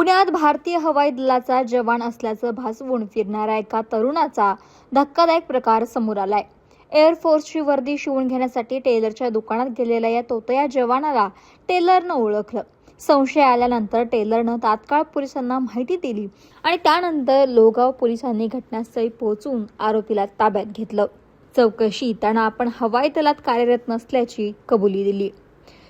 पुण्यात भारतीय हवाई दलाचा जवान असल्याचं भासवून फिरणाऱ्या एका तरुणाचा धक्कादायक प्रकार समोर आलाय। एअरफोर्सची वर्दी शिवून घेण्यासाठी टेलरच्या दुकानात गेलेल्या या तोतया जवानाला टेलरनं ओळखलं। संशय आल्यानंतर टेलरनं तात्काळ पोलिसांना माहिती दिली आणि त्यानंतर लोहगाव पोलिसांनी घटनास्थळी पोहोचून आरोपीला ताब्यात घेतलं। चौकशी त्यानं आपण हवाई दलात कार्यरत नसल्याची कबुली दिली।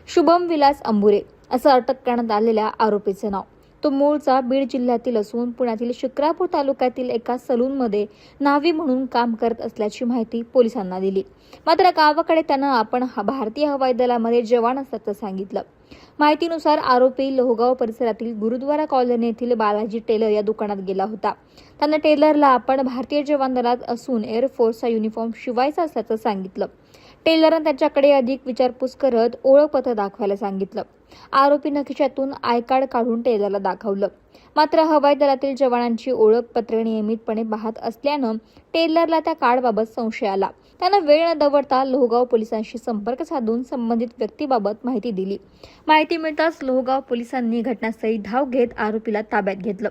शुभम विलास अंबुरे असं अटक करण्यात आलेल्या आरोपीचं नाव। तो मूळचा बीड जिल्ह्यातील असून पुण्यातील शिक्रापूर तालुक्यातील एका सलूनमध्ये न्हावी म्हणून काम करत असल्याची माहिती पोलिसांना दिली। मात्र गावाकडे त्यानं आपण भारतीय हवाई दलामध्ये जवान असल्याचं सांगितलं। माहितीनुसार आरोपी लोहगाव परिसरातील गुरुद्वारा कॉलनी येथील बालाजी टेलर या दुकानात गेला होता। त्यानं टेलरला आपण भारतीय जवान दलात असून एअरफोर्सचा युनिफॉर्म शिवायचा असल्याचं सांगितलं। टेलरनं त्याच्याकडे अधिक विचारपूस करत ओळखपत्र दाखवायला सांगितलं। आरोपीनं खिशातून आय कार्ड काढून टेलरला दाखवलं। मात्र हवाई दलातील जवानांची ओळखपत्रे नियमितपणे पाहत असल्यानं टेलरला त्या कार्डबाबत संशय आला। त्यानं वेळ न दवडता लोहगाव पोलिसांशी संपर्क साधून संबंधित व्यक्तीबाबत माहिती दिली। माहिती मिळताच लोहगाव पोलिसांनी घटनास्थळी धाव घेत आरोपीला ताब्यात घेतलं।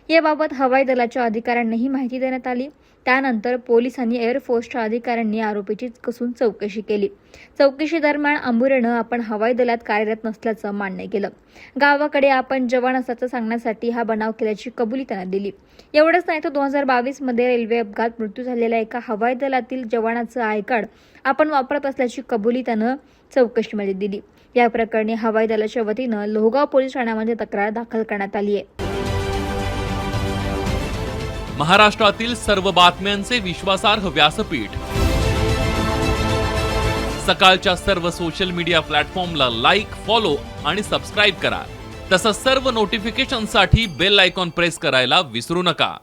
याबाबत हवाई दलाच्या अधिकाऱ्यांनाही माहिती देण्यात आली। त्यानंतर पोलिसांनी एअरफोर्सच्या अधिकाऱ्यांनी आरोपीची कसून चौकशी केली। चौकशी दरम्यान अंबुरेनं आपण हवाई दलात कार्यरत नसल्याचं मान्य केलं। गावाकडे आपण जवान असल्याचं सांगण्यासाठी हा बनाव केल्याची कबुली त्यानं दिली। एवढंच नाही तर 2022 मध्ये रेल्वे अपघात मृत्यू झालेल्या एका हवाई दलातील जवानाचं आय कार्ड आपण वापरत असल्याची कबुली त्यानं चौकशीमध्ये दिली। या प्रकरणी हवाई दलाच्या वतीनं लोहगाव पोलीस ठाण्यामध्ये तक्रार दाखल करण्यात आली आहे। महाराष्ट्रातील सर्व बातम्यांचे विश्वासार्ह व्यासपीठ सकाळच्या सर्व सोशल मीडिया प्लॅटफॉर्मला लाईक, फॉलो आणि सबस्क्राईब करा। तसंच सर्व नोटिफिकेशनसाठी बेल आयकॉन प्रेस करायला विसरू नका।